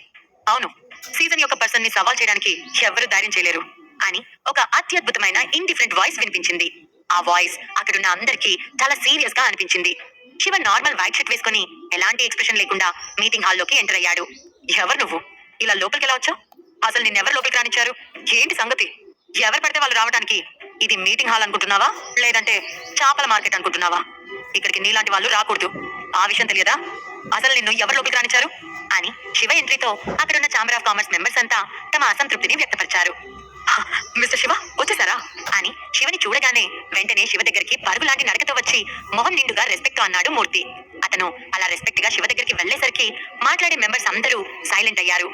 అవును, సీజన్ యొక్క పర్సన్ ని సవాల్ చేయడానికి ఎవరు ధైర్యం చేయలేరు అని ఒక అత్యద్భుతమైన ఇండిఫరెంట్ వాయిస్ వినిపించింది. ఆ వాయిస్ అక్కడున్న అందరికీ చాలా సీరియస్ గా అనిపించింది. శివ నార్మల్ వైట్ షర్ట్ వేసుకుని ఎలాంటి ఎక్స్ప్రెషన్ లేకుండా మీటింగ్ హాల్ లోకి ఎంటర్ అయ్యాడు. ఎవరు నువ్వు? ఇలా లోపలికి ఎలా వచ్చావు? అసలు నిన్నెవరు లోపలికి రానిచ్చారు? ఏంటి సంగతి? ఎవరు పడితే వాళ్ళు రావడానికి ఇది మీటింగ్ హాల్ అనుకుంటున్నావా, లేదంటే చేపల మార్కెట్ అనుకుంటున్నావా? ఇక్కడికి నీలాంటి వాళ్ళు రాకూడదు. ఆ విషయం తెలియదా? అసలు నిన్ను ఎవరు లోపలికి రానిచ్చారు అని శివ ఎంట్రీతో అక్కడున్న ఛాంబర్ ఆఫ్ కామర్స్ మెంబర్స్ అంతా తమ అసంతృప్తిని వ్యక్తపరిచారు. మిస్టర్ శివ వచ్చేసారా అని శివని చూడగానే వెంటనే శివ దగ్గరికి పరుగు లాంటి నడకతో వచ్చి మొహం నిండుగా రెస్పెక్ట్ తో అన్నాడు మూర్తి. అతను అలా రెస్పెక్ట్ గా శివ దగ్గరికి వెళ్లేసరికి మాట్లాడే మెంబర్స్ అందరూ సైలెంట్ అయ్యారు.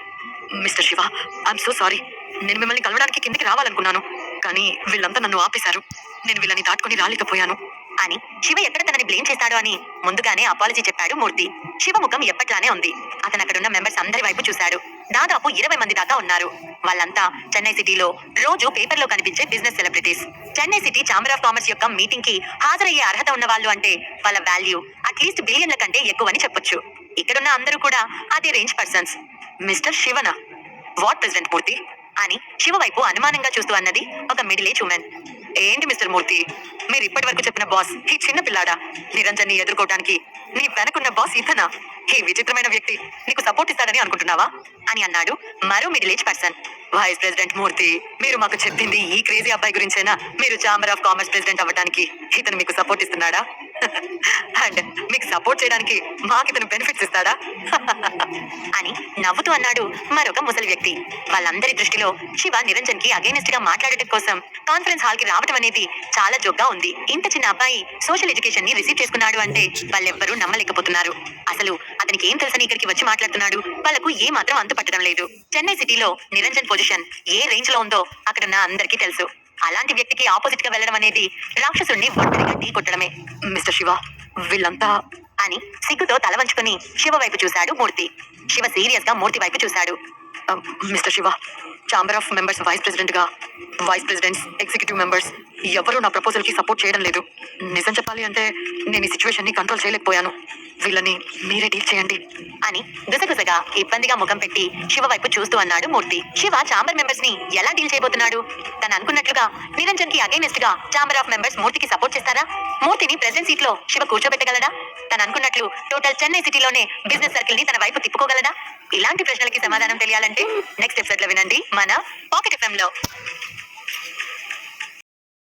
Mister Shiva, I'm so sorry. నేను మిమ్మల్ని కలవడానికి కిందకి రావాలనుకున్నాను, కానీ వీళ్ళంతా నన్ను ఆపేశారు. నేను వీళ్ళని దాటుకుని రాలేకపోయాను అని శివ ఎక్కడ తనని బ్లేమ్ చేస్తాడో అని ముందుగానే అపాలజీ చెప్పాడు మూర్తి. శివ ముఖం ఎప్పట్లానే ఉంది. అతను అక్కడున్న మెంబర్స్ అందరి వైపు చూశాడు. దాదాపు 20 మంది దాకా ఉన్నారు. వాళ్ళంతా చెన్నై సిటీలో రోజు పేపర్లో కనిపించే business celebrities. Chennai city chamber of commerce యొక్క మీటింగ్ కి హాజరయ్యే అర్హత ఉన్న వాళ్ళు అంటే వాళ్ళ వాల్యూ అట్లీస్ట్ బిలియన్ల కంటే ఎక్కువని చెప్పొచ్చు. ఇక్కడున్న అందరూ కూడా అదే రేంజ్ పర్సన్స్. మిస్టర్ శివనా? వాట్ ప్రెసిడెంట్ మూర్తి అని శివ వైపు అనుమానంగా చూస్తూ అన్నది ఒక మిడిల్ ఏజ్ ఉమెన్. ఏంటి మిస్టర్ మూర్తి, మీరు ఇప్పటి వరకు చెప్పిన బాస్ ఈ చిన్న పిల్లాడా? నిరంజన్ ని ఎదుర్కోవడానికి నీ వెనకున్న బాస్ ఇతనా? ఈ విచిత్రమైన వ్యక్తి నీకు సపోర్ట్ ఇస్తాడని అనుకుంటున్నావా అని అన్నాడు మరో middle age person. Vice president Murthy, మీరు మాకు చెప్పింది ఈ క్రేజీ అబ్బాయి గురించేనా? మీరు ఛాంబర్ ఆఫ్ కామర్స్ ప్రెసిడెంట్ అవ్వడానికి ఇతను మీకు సపోర్ట్ ఇస్తున్నాడా? అండ్ మీకు సపోర్ట్ చేయడానికి మాకు ఇతను బెనిఫిట్స్ ఇస్తాడా? అని నవ్వుతూ అన్నాడు మరొక ముసలి వ్యక్తి. వాళ్ళందరి దృష్టిలో శివ నిరంజన్ కి అగైనెస్ట్ గా మాట్లాడటం కోసం కాన్ఫరెన్స్ హాల్ కి రావడం అనేది చాలా జోక్గా ఉంది. ఇంత చిన్న అబ్బాయి సోషల్ ఎడ్యుకేషన్ ని రిసీవ్ చేసుకున్నాడు అంటే వాళ్ళెవ్వరూ నమ్మలేకపోతున్నారు. అసలు అతనికి ఏం తెలుసని ఇక్కడికి వచ్చి మాట్లాడుతున్నాడు? వాళ్ళకు ఏ మాత్రం అంతు పట్టడం లేదు. చెన్నై సిటీలో నిరంజన్ పొజిషన్ ఏ రేంజ్ లో ఉందో అక్కడున్న అందరికీ తెలుసు. అలాంటి వ్యక్తికి ఆపోజిట్ గా వెళ్ళడం అనేది రాక్షసుడిని ఒంటరిగా ఢీ కొట్టడమే. మిస్టర్ శివ, వీళ్ళంతా అని సిగ్గుతో తల వంచుకుని శివ వైపు చూశాడు మూర్తి. శివ సీరియస్ గా మూర్తి వైపు చూశాడు. Mister Shiva, chamber of members vice president గా వైస్ ప్రెసిడెంట్స్, ఎగ్జిక్యూటివ్ మెంబర్స్ ఎవరూ నా ప్రపోజల్ కి సపోర్ట్ చేయడం లేదు. నిజం చెప్పాలి అంటే నేను ఈ సిచ్యువేషన్ ని కంట్రోల్ చేయలేకపోయాను. వీళ్ళని మీరే డీల్ చేయండి అని గుసగుసగా ఇబ్బందిగా ముఖం పెట్టి శివ వైపు చూస్తూ అన్నాడు మూర్తి. శివ ఛాంబర్ మెంబర్స్ ని ఎలా డీల్ చేయబోతున్నాడు? తను అనుకున్నట్లుగా నిరంజన్ కి అగైనెస్ట్ గా ఛాంబర్ ఆఫ్ మెంబర్స్ మూర్తికి సపోర్ట్ చేస్తారా? మూర్తిని ప్రెసిడెంట్ సీట్ లో శివ కూర్చోబెట్టగలడా? తను అనుకున్నట్లు టోటల్ చెన్నై సిటీలోనే బిజినెస్ సర్కిల్ ని తన వైపు తిప్పుకోగలడా? ఇలాంటి ప్రశ్నలకి సమాధానం తెలియాలంటే నెక్స్ట్ ఎపిసోడ్ లో వినండి మన పాకెట్ FM లో.